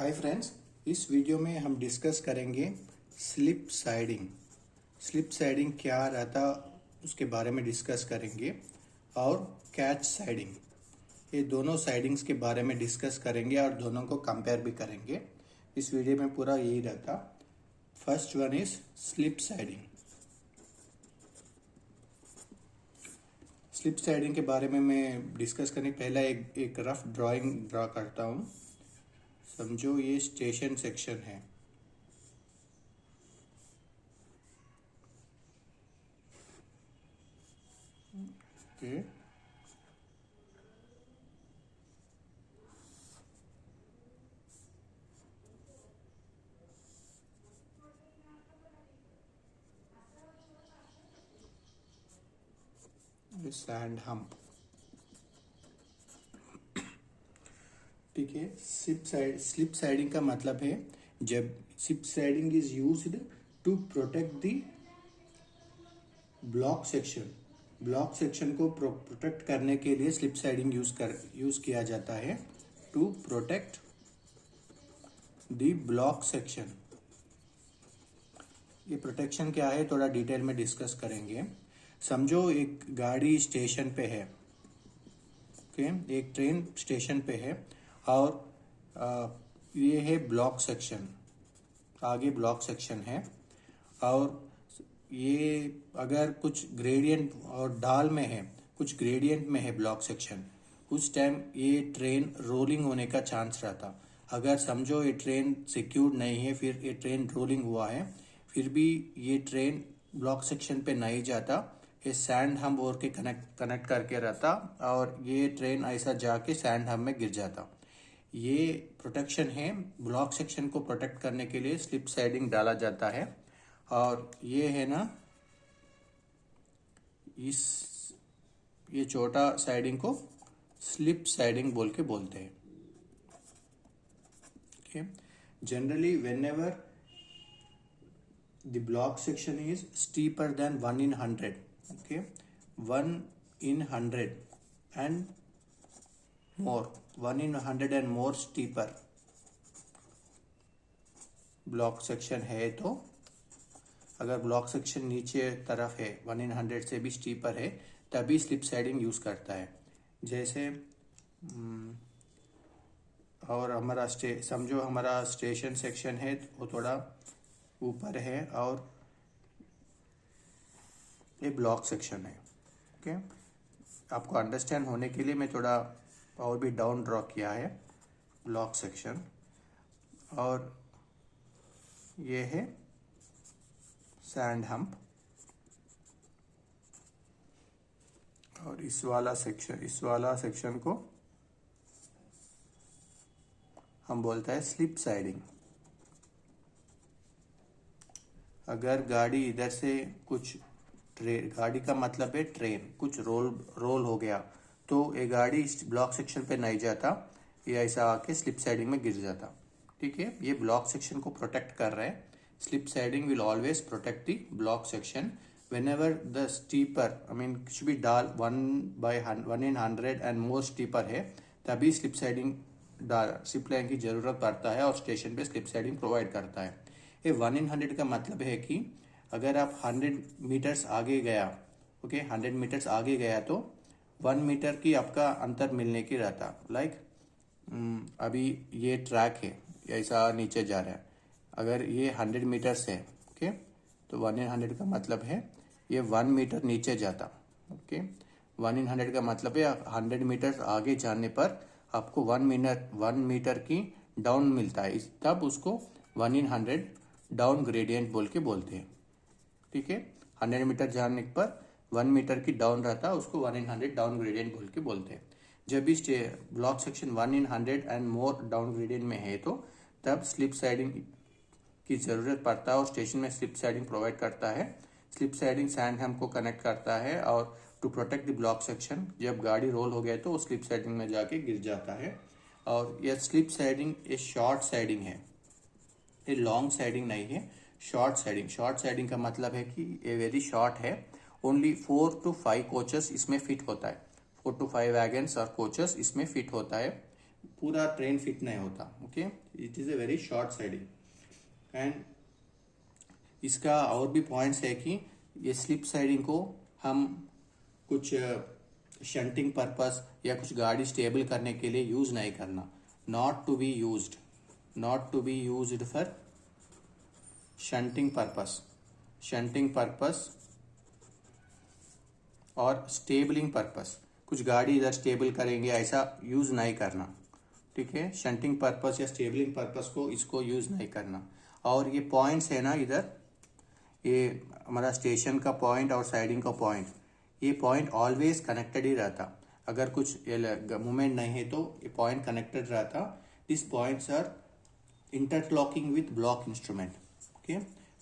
Hi friends, इस video में हम डिस्कस करेंगे स्लिप साइडिंग। स्लिप साइडिंग क्या रहता उसके बारे में डिस्कस करेंगे और कैच साइडिंग, ये दोनों साइडिंग्स के बारे में डिस्कस करेंगे और दोनों को कंपेयर भी करेंगे। इस वीडियो में पूरा यही रहता। First one is slip siding. Slip siding के बारे में मैं डिस्कस करने पहले एक रफ ड्राइंग ड्रा करता हूँ। समझो ये स्टेशन सेक्शन है। ओके, ये सैंड हम्प। ठीक है, स्लिप साइडिंग का मतलब है जब slip siding is used to protect the block section को प्रोटेक्ट करने के लिए स्लिप साइडिंग यूज किया जाता है to protect the block section. ये प्रोटेक्शन क्या है थोड़ा डिटेल में डिस्कस करेंगे। समझो एक गाड़ी स्टेशन पे है, ओके, एक ट्रेन स्टेशन पे है और ये है ब्लॉक सेक्शन, आगे ब्लॉक सेक्शन है और ये अगर कुछ ग्रेडियंट और ढाल में है, कुछ ग्रेडियंट में है ब्लॉक सेक्शन, उस टाइम ये ट्रेन रोलिंग होने का चांस रहता। अगर समझो ये ट्रेन सिक्योर्ड नहीं है, फिर ये ट्रेन रोलिंग हुआ है, फिर भी ये ट्रेन ब्लॉक सेक्शन पे नहीं जाता, ये सैंड हम्प और के कनेक्ट करके रहता और ये ट्रेन ऐसा जाके सैंड हम्प में गिर जाता। ये प्रोटेक्शन है, ब्लॉक सेक्शन को प्रोटेक्ट करने के लिए स्लिप साइडिंग डाला जाता है। और ये है ना, ये छोटा साइडिंग को स्लिप साइडिंग बोल के बोलते हैं। Okay, generally whenever the block section is steeper than 1 in 100, okay, 1 in 100 and more, 1 in 100 and more steeper block section है, तो अगर ब्लॉक सेक्शन नीचे तरफ है 1 in 100 से भी स्टीपर है तभी स्लिप साइडिंग यूज करता है। जैसे और हमारा समझो हमारा स्टेशन सेक्शन है, वो थोड़ा ऊपर है और ये ब्लॉक सेक्शन है। ओके, आपको अंडरस्टैंड होने के लिए मैं थोड़ा और भी डाउन ड्रॉ किया है ब्लॉक सेक्शन। और ये है सैंड हम्प और इस वाला सेक्शन को हम बोलते हैं स्लिप साइडिंग। अगर गाड़ी इधर से कुछ गाड़ी का मतलब है ट्रेन, कुछ रोल हो गया तो ये गाड़ी इस ब्लॉक सेक्शन पे नहीं जाता, ये ऐसा आके स्लिप साइडिंग में गिर जाता। ठीक है, ये ब्लॉक सेक्शन को प्रोटेक्ट कर रहे हैं। Slip siding will always protect the block section whenever the steeper, I mean कुछ भी डाल 1 in 100 एंड मोर स्टीपर है तभी स्लिप लाइन की जरूरत पड़ता है और station pay slip siding provide करता है। ये 1 in 100 का मतलब है कि अगर आप 100 मीटर्स आगे गया, ओके, 100 मीटर्स आगे गया तो 1 मीटर की आपका अंतर मिलने की रहता। लाइक अभी ये ट्रैक है, ऐसा नीचे जा रहा है, अगर ये 100 मीटर्स है, ओके, तो 1 in 100 का मतलब है ये 1 मीटर नीचे जाता। ओके, 1 in 100 का मतलब है 100 मीटर्स आगे जाने पर आपको 1 मीटर की डाउन मिलता है, तब उसको 1 in 100 डाउन ग्रेडियंट बोल के बोलते हैं। ठीक है, 100 मीटर जाने पर 1 मीटर की डाउन रहता, उसको 1 in 100 डाउन ग्रेडियंट बोल के बोलते हैं। जब भी block section 1 in 100 and more down gradient में है तो तब स्लिप साइडिंग की जरूरत पड़ता है और स्टेशन में स्लिप साइडिंग प्रोवाइड करता है। स्लिप साइडिंग सैंड हम्प को कनेक्ट करता है और to protect the block section, जब गाड़ी रोल हो गया तो वो स्लिप साइडिंग में जाके गिर जाता है। और यह स्लिप साइडिंग ये शॉर्ट साइडिंग है, ये लॉन्ग साइडिंग नहीं है, शॉर्ट साइडिंग का मतलब है कि ये वेरी शॉर्ट है, ओनली 4 to 5 कोचेस इसमें फिट होता है, 4 to 5 वैगन्स और कोचेस इसमें फिट होता है। पूरा ट्रेन फिट नहीं होता। Okay, it is a very short siding. And इसका और भी पॉइंट्स है कि ये स्लिप साइडिंग को हम कुछ शंटिंग पर्पस या कुछ गाड़ी स्टेबल करने के लिए यूज नहीं करना। Not to be used, not to be used for shunting purpose, shunting purpose और स्टेबलिंग पर्पस। कुछ गाड़ी इधर स्टेबल करेंगे ऐसा यूज नहीं करना, ठीक है। शंटिंग पर्पस या स्टेबलिंग पर्पस को इसको यूज नहीं करना। और ये पॉइंट्स है ना इधर, ये हमारा स्टेशन का पॉइंट और साइडिंग का पॉइंट, ये पॉइंट ऑलवेज कनेक्टेड ही रहता। अगर कुछ मूवमेंट नहीं है तो ये पॉइंट कनेक्टेड रहता। This points are interlocking with block instrument. Okay,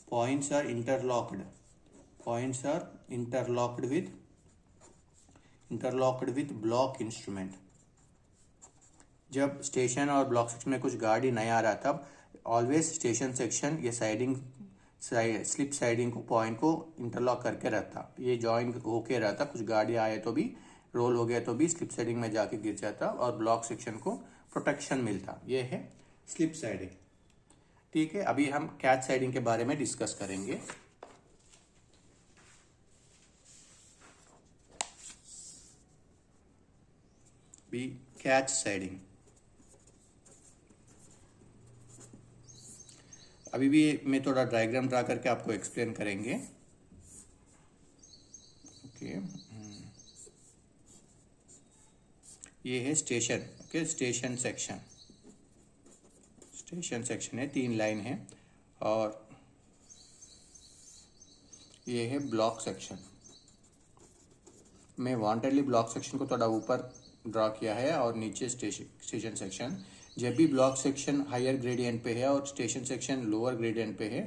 points are interlocked, points are interlocked with block instrument. जब स्टेशन और ब्लॉक सेक्शन में कुछ गाड़ी नहीं आ रहा तब ऑलवेज स्टेशन सेक्शन ये साइडिंग स्लिप साइडिंग को पॉइंट को इंटरलॉक करके रहता, ये जॉइन होके रहता। कुछ गाड़ी आए तो भी, रोल हो गया तो भी स्लिप साइडिंग में जाके गिर जाता और ब्लॉक सेक्शन को प्रोटेक्शन मिलता। ये है स्लिप साइडिंग, ठीक है। अभी हम कैच साइडिंग के बारे में डिस्कस करेंगे। भी कैच साइडिंग अभी भी मैं थोड़ा डायग्राम ड्रा करके आपको एक्सप्लेन करेंगे। ओके, ये है station. Okay, station section, station section है, 3 लाइन है। और ये है ब्लॉक सेक्शन। मैं वांटेडली ब्लॉक सेक्शन को थोड़ा ऊपर ड्रा किया है और नीचे स्टेशन सेक्शन। जब भी ब्लॉक सेक्शन हायर ग्रेडियंट पे है और स्टेशन सेक्शन लोअर ग्रेडियंट पे है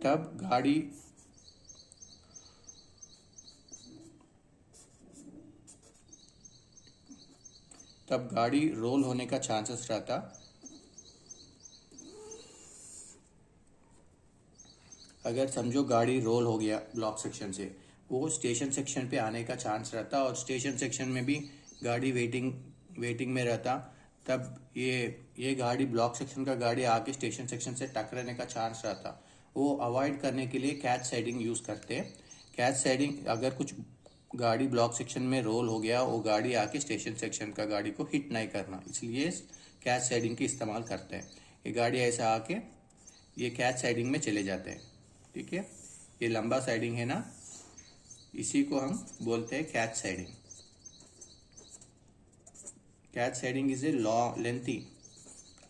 तब गाड़ी रोल होने का चांसेस रहता। अगर समझो गाड़ी रोल हो गया ब्लॉक सेक्शन से, वो स्टेशन सेक्शन पे आने का चांस रहता और स्टेशन सेक्शन में भी गाड़ी वेटिंग में रहता। तब ये गाड़ी ब्लॉक सेक्शन का गाड़ी आके स्टेशन सेक्शन से टकराने का चांस रहता। वो अवॉइड करने के लिए कैच साइडिंग यूज करते हैं। कैच साइडिंग, अगर कुछ गाड़ी ब्लॉक सेक्शन में रोल हो गया, वो गाड़ी आके स्टेशन सेक्शन का गाड़ी को हिट नहीं करना, इसलिए कैच साइडिंग की इस्तेमाल करते हैं। ये गाड़ी ऐसा आके ये कैच साइडिंग में चले जाते हैं, ठीक है। ये लंबा साइडिंग है ना, इसी को हम बोलते हैं catch siding. Catch siding is a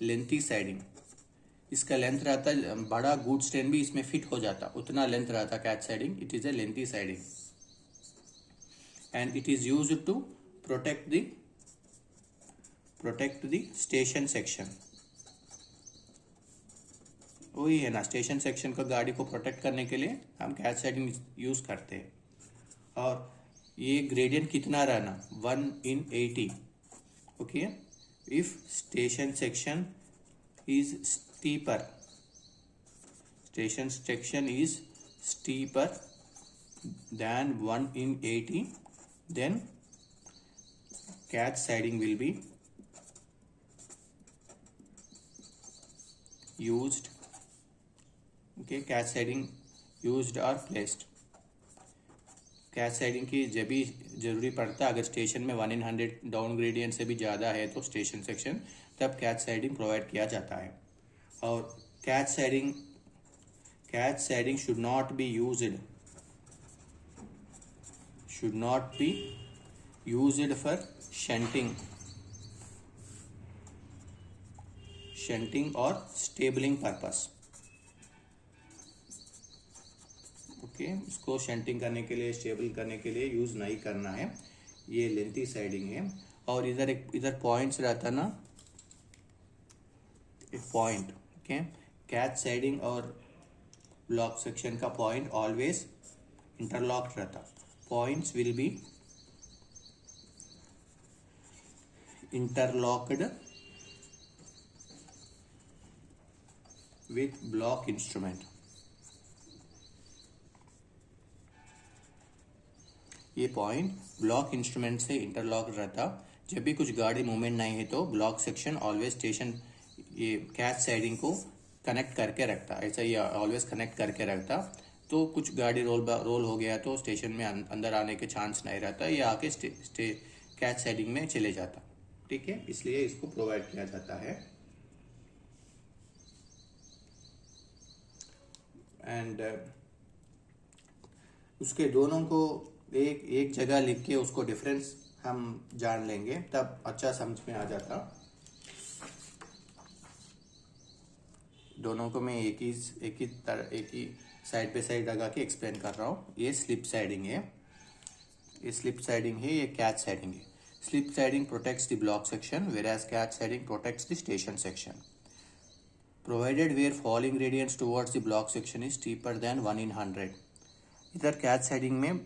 lengthy siding. इसका लेंथ रहता है बड़ा, गुड्स ट्रेन भी इसमें फिट हो जाता, उतना लेंथ रहता catch siding. It is a lengthy siding and it is used to protect the station section. वही है ना, स्टेशन सेक्शन का गाड़ी को प्रोटेक्ट करने के लिए हम कैच साइडिंग यूज करते हैं। और ये ग्रेडियंट कितना रहना, 1/80। Okay, if station section is steeper, station section is steeper than 1/80, then catch siding will be used. Okay, catch siding used or placed. Catch siding की जब भी जरूरी पड़ता, अगर स्टेशन में 1/100 डाउन ग्रेडियंट से भी ज़्यादा है तो स्टेशन सेक्शन, तब कैच साइडिंग प्रोवाइड किया जाता है। और catch siding should not be used for shunting और स्टेबलिंग पर्पस। ओके, इसको शंटिंग करने के लिए, स्टेबल करने के लिए यूज नहीं करना है। ये लेंथी साइडिंग है। और इधर पॉइंट्स रहता ना, एक पॉइंट। ओके, कैच साइडिंग और ब्लॉक सेक्शन का पॉइंट ऑलवेज इंटरलॉक्ड रहता। Points will be interlocked with block instrument. ये पॉइंट ब्लॉक इंस्ट्रूमेंट से इंटरलॉक रहता। जब भी कुछ गाड़ी मूवमेंट नहीं है तो ब्लॉक सेक्शन ऑलवेज स्टेशन ये कैच साइडिंग को कनेक्ट करके रखता, ऐसा ये ऑलवेज कनेक्ट करके रखता। तो कुछ गाड़ी रोल हो गया तो स्टेशन में अंदर आने के चांस नहीं रहता, ये आके कैच साइडिंग में चले जाता। ठीक है, इसलिए इसको प्रोवाइड किया जाता है। एंड उसके दोनों को एक जगह लिख के उसको डिफरेंस हम जान लेंगे, तब अच्छा समझ में आ जाता। दोनों को मैं एक ही साइड पे साइड लगा के एक्सप्लेन कर रहा हूँ। ये स्लिप साइडिंग है, ये कैच साइडिंग है। Slip siding protects the block section, whereas catch siding protects the station section, provided where falling radiance towards the block section is steeper than 1 in 100। इधर कैच साइडिंग में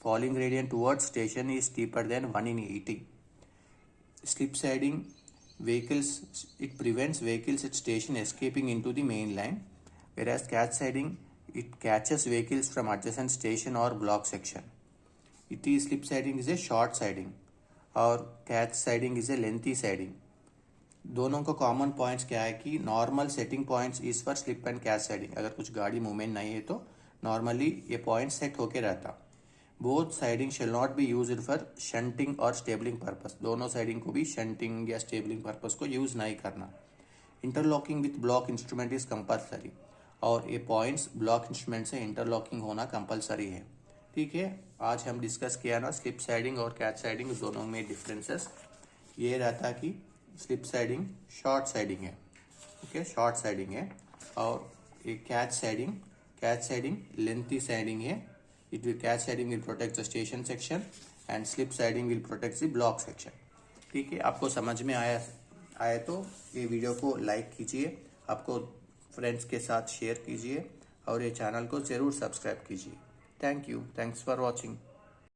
falling gradient towards station is steeper than 1 in 80। Slip siding vehicles, it prevents vehicles at station escaping into the main line, whereas catch siding, it catches vehicles from adjacent station or block section। It is slip siding is a short siding और catch siding is a lengthy siding। दोनों का common points क्या है कि normal setting points is for slip and catch siding. अगर कुछ गाड़ी movement नहीं है तो नॉर्मली ये पॉइंट सेट होके रहता। Both siding shall not be used for shunting और स्टेबलिंग पर्पस। दोनों साइडिंग को भी शंटिंग या स्टेबलिंग पर्पस को यूज नहीं करना। Interlocking with block instrument is compulsory और ये पॉइंट्स ब्लॉक इंस्ट्रूमेंट से इंटरलॉकिंग होना कंपलसरी है। ठीक है, आज हम डिस्कस किया ना स्लिप साइडिंग और कैच साइडिंग दोनों में डिफरेंसेस। ये रहता कि स्लिप साइडिंग शॉर्ट साइडिंग है, ओके, शॉर्ट साइडिंग है, और ये कैच साइडिंग लेंथी साइडिंग है। It will catch siding will protect the station section and slip siding will protect the block section. ठीक है, आपको समझ में आया तो ये वीडियो को लाइक कीजिए, आपको फ्रेंड्स के साथ शेयर कीजिए और ये चैनल को ज़रूर सब्सक्राइब कीजिए। Thank you, thanks for watching.